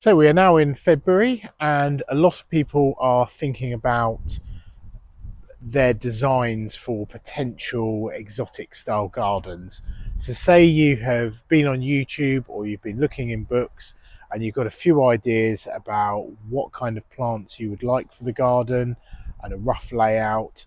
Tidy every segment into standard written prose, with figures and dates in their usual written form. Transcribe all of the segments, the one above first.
So we are now in February, and a lot of people are thinking about their designs for potential exotic style gardens. So, say you have been on YouTube or you've been looking in books and you've got a few ideas about what kind of plants you would like for the garden and a rough layout,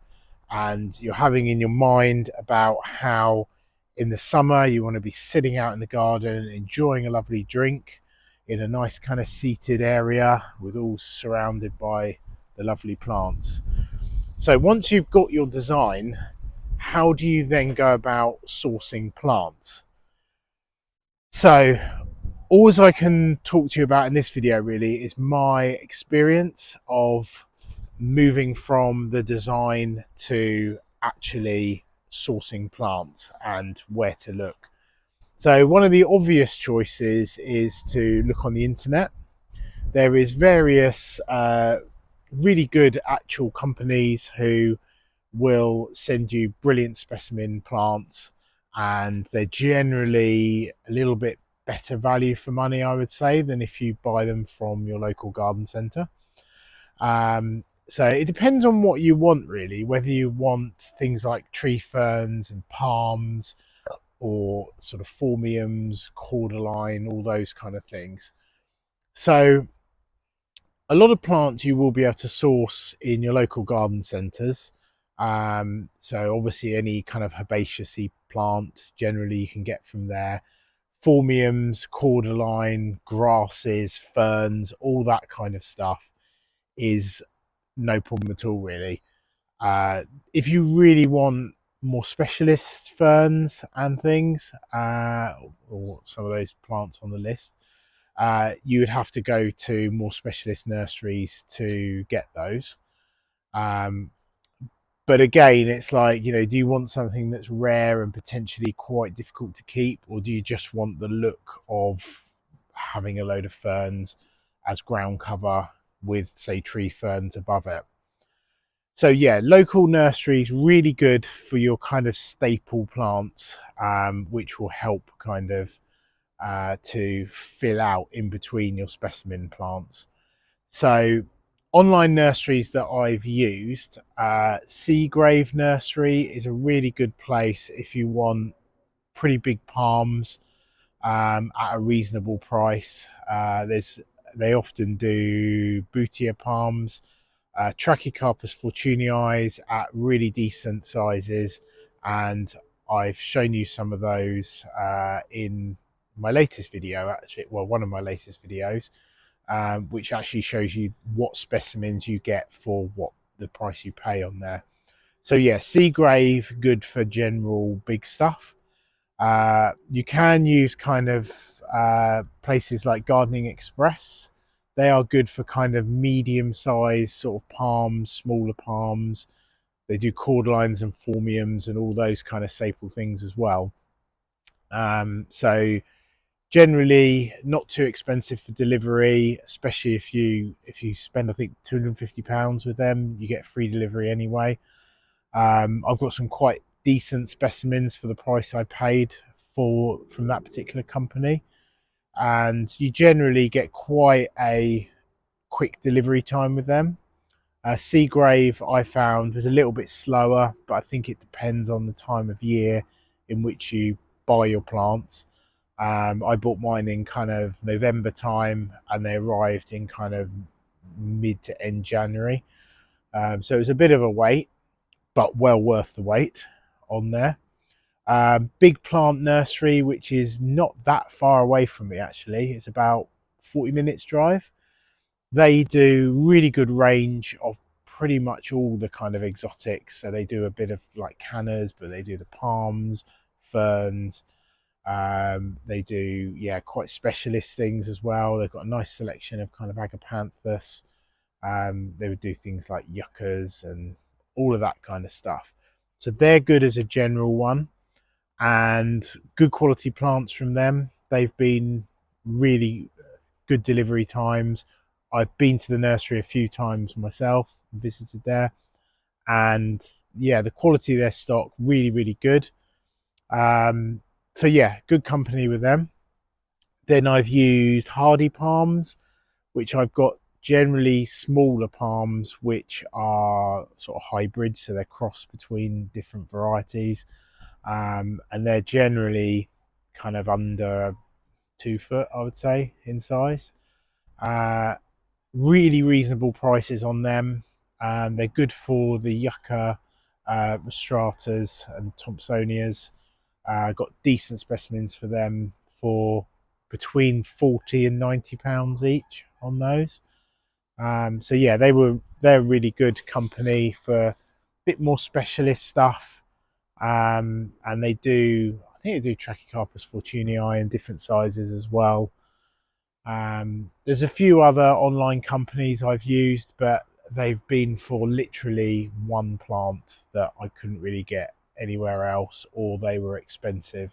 and you're having in your mind about how in the summer you want to be sitting out in the garden enjoying a lovely drink in a nice kind of seated area with all surrounded by the lovely plants. So once you've got your design, how do you then go about sourcing plants? So all I can talk to you about in this video really is my experience of moving from the design to actually sourcing plants and where to look. So one of the obvious choices is to look on the internet. There is various really good actual companies who will send you brilliant specimen plants, and they're generally a little bit better value for money, I would say, than if you buy them from your local garden centre. So it depends on what you want, really, whether you want things like tree ferns and palms or sort of phormiums, cordyline, all those kind of things. So a lot of plants you will be able to source in your local garden centres. So obviously any kind of herbaceous plant generally you can get from there. Phormiums, cordyline, grasses, ferns, all that kind of stuff is no problem at all, really. If you really want more specialist ferns and things, or some of those plants on the list, you would have to go to more specialist nurseries to get those. Um, but again, it's like, do you want something that's rare and potentially quite difficult to keep, or do you just want the look of having a load of ferns as ground cover with, say, tree ferns above it? So yeah, local nurseries really good for your kind of staple plants, which will help kind of to fill out in between your specimen plants. So online nurseries that I've used, Seagrave Nursery is a really good place if you want pretty big palms at a reasonable price. They often do boutia palms, Trachycarpus fortunii at really decent sizes, and I've shown you some of those in my latest video, actually, well, one of my latest videos, which actually shows you what specimens you get for what the price you pay on there. So yeah, Seagrave, good for general big stuff. You can use kind of places like Gardening Express. They are good for kind of medium sized sort of palms, smaller palms. They do cordylines and phormiums and all those kind of staple things as well. So generally not too expensive for delivery, especially if you spend, I think, £250 with them, you get free delivery anyway. I've got some quite decent specimens for the price I paid for from that particular company, and you generally get quite a quick delivery time with them. Seagrave I found was a little bit slower, but I think it depends on the time of year in which you buy your plants. I bought mine in kind of November time, and they arrived in kind of mid to end January. So it was a bit of a wait, but well worth the wait on there. Big Plant Nursery, which is not that far away from me actually. It's about 40 minutes drive. They do really good range of pretty much all the kind of exotics. So they do a bit of like cannas, but they do the palms, ferns. They do, yeah, quite specialist things as well. They've got a nice selection of kind of agapanthus. They would do things like yuccas and all of that kind of stuff. So they're good as a general one, and good quality plants from them. They've been really good delivery times. I've been to the nursery a few times myself, visited there, and yeah, the quality of their stock really, really good. Um, so yeah, good company with them. Then I've used hardy palms. which I've got generally smaller palms, which are sort of hybrids, so they're crossed between different varieties, and they're generally kind of under 2 foot, I would say, in size. Uh, Really reasonable prices on them. They're good for the yucca, rostratas, and Thompsonias. Got decent specimens for them for between £40 and £90 each on those. So yeah, they're really good company for a bit more specialist stuff. And they do, I think they do Trachycarpus fortunei in different sizes as well. There's a few other online companies I've used, but they've been for literally one plant that I couldn't really get anywhere else, or they were expensive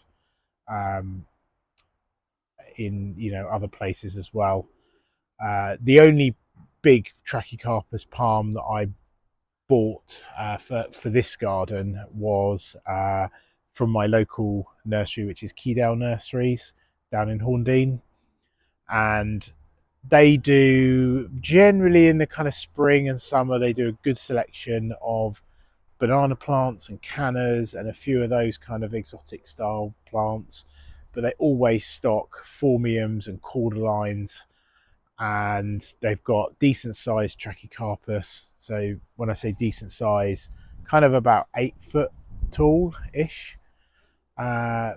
um, in other places as well. The only big Trachycarpus palm that I bought for this garden was from my local nursery, which is Keydale Nurseries down in Horndean, and they do generally in the kind of spring and summer they do a good selection of banana plants and cannas and a few of those kind of exotic style plants, but they always stock phormiums and cordylines, and they've got decent sized Trachycarpus. So when I say decent size, kind of about 8 foot tall ish, uh,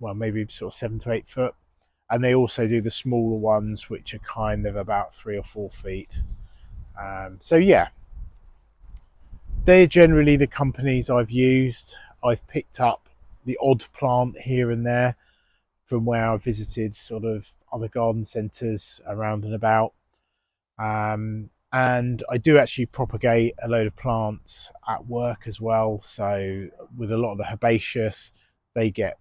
well, maybe sort of 7 to 8 foot. And they also do the smaller ones, which are kind of about 3 or 4 feet. So yeah, they're generally the companies I've used. I've picked up the odd plant here and there from where I've visited sort of other garden centres around and about. And I do actually propagate a load of plants at work as well. So with a lot of the herbaceous, they get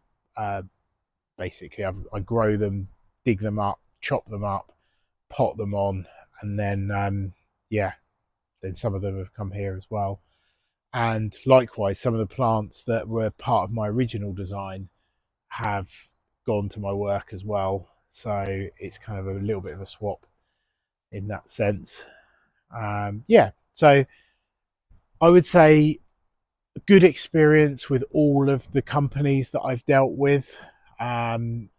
basically I grow them, dig them up, chop them up, pot them on, and then yeah, then some of them have come here as well. And likewise, some of the plants that were part of my original design have gone to my work as well. So it's kind of a little bit of a swap in that sense. Yeah, so I would say a good experience with all of the companies that I've dealt with. Um,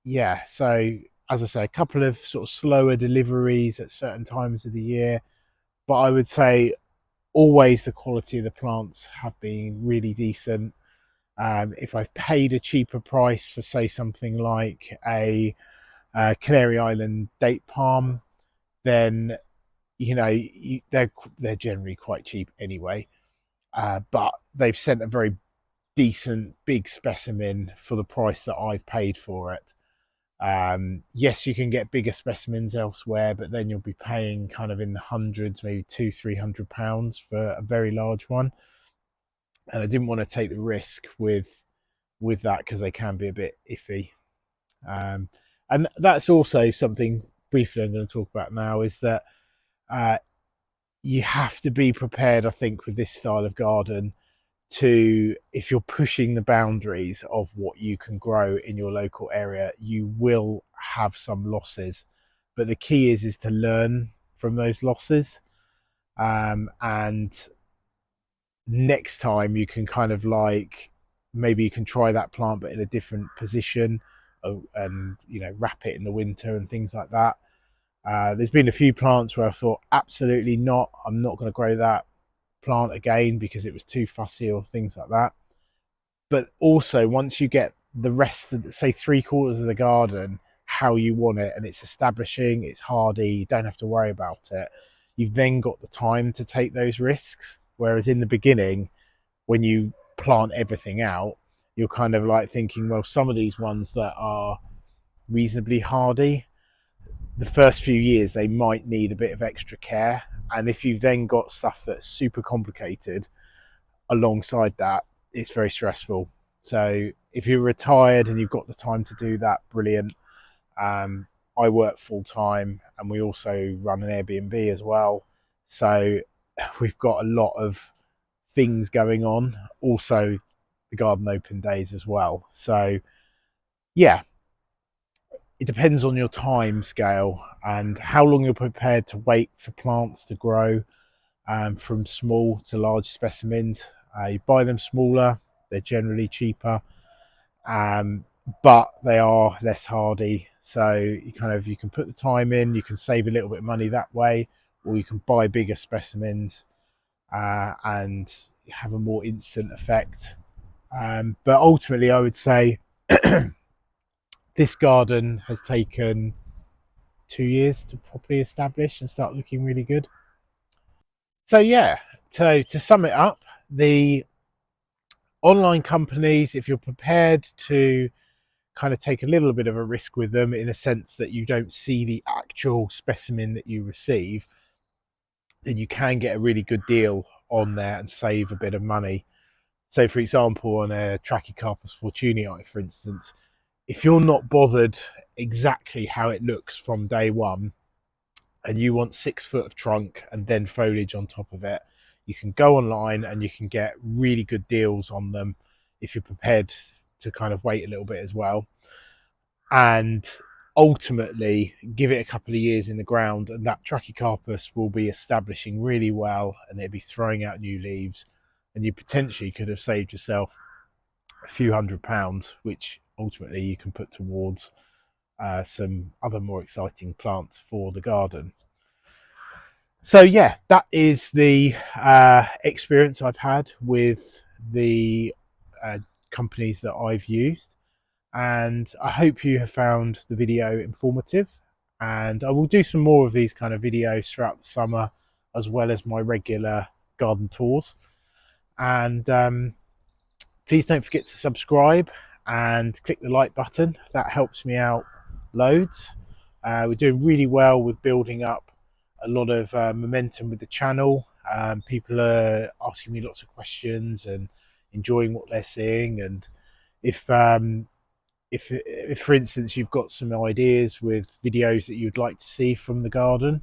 yeah, so as I say, a couple of sort of slower deliveries at certain times of the year, but I would say always the quality of the plants have been really decent. If I've paid a cheaper price for, say, something like a Canary Island date palm, then they're generally quite cheap anyway. But they've sent a very decent big specimen for the price that I've paid for it. Yes, you can get bigger specimens elsewhere, but then you'll be paying kind of in the hundreds, maybe £200-300 for a very large one. And I didn't want to take the risk with that because they can be a bit iffy. Um, and that's also something briefly I'm going to talk about now is that uh, you have to be prepared, I think, with this style of garden to, if you're pushing the boundaries of what you can grow in your local area, you will have some losses. But the key is to learn from those losses. And next time you can kind of like maybe you can try that plant but in a different position, and wrap it in the winter and things like that. There's been a few plants where I thought absolutely not, I'm not going to grow that plant again because it was too fussy or things like that. But also once you get the rest of, say, 3/4 of the garden how you want it and it's establishing, it's hardy, you don't have to worry about it, you've then got the time to take those risks. Whereas in the beginning, when you plant everything out, you're kind of like thinking, well, some of these ones that are reasonably hardy, the first few years they might need a bit of extra care. And if you've then got stuff that's super complicated alongside that, it's very stressful. So if you're retired and you've got the time to do that, brilliant. I work full time and we also run an Airbnb as well. So we've got a lot of things going on. Also, the garden open days as well. So yeah, it depends on your time scale and how long you're prepared to wait for plants to grow, from small to large specimens. You buy them smaller, they're generally cheaper, um, but they are less hardy. So you can put the time in, you can save a little bit of money that way, or you can buy bigger specimens and have a more instant effect. But ultimately, I would say this garden has taken 2 years to properly establish and start looking really good. So yeah, so to sum it up, the online companies, if you're prepared to kind of take a little bit of a risk with them in a sense that you don't see the actual specimen that you receive, then you can get a really good deal on there and save a bit of money. So for example, on a Trachycarpus fortunii, for instance, if you're not bothered exactly how it looks from day one, and you want 6 foot of trunk and then foliage on top of it, you can go online and you can get really good deals on them if you're prepared to kind of wait a little bit as well. And ultimately, give it a couple of years in the ground, and that Trachycarpus will be establishing really well and it'll be throwing out new leaves. And you potentially could have saved yourself a few £100, which ultimately you can put towards some other more exciting plants for the garden. So yeah, that is the experience I've had with the uh, companies that I've used, and I hope you have found the video informative. And I will do some more of these kind of videos throughout the summer, as well as my regular garden tours. And please don't forget to subscribe and click the like button. That helps me out loads. We're doing really well with building up a lot of momentum with the channel. People are asking me lots of questions and enjoying what they're seeing. And if for instance you've got some ideas with videos that you'd like to see from the garden,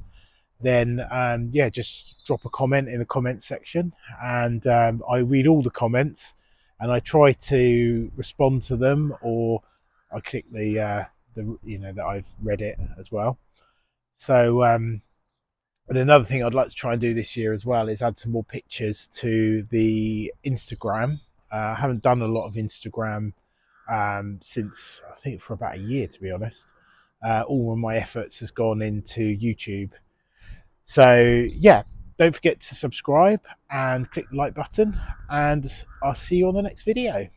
then yeah, just drop a comment in the comment section, and I read all the comments and I try to respond to them, or I click the that I've read it as well. So but another thing I'd like to try and do this year as well is add some more pictures to the Instagram. I haven't done a lot of Instagram since, I think, for about a year, to be honest. All of my efforts has gone into YouTube. So yeah, don't forget to subscribe and click the like button, and I'll see you on the next video.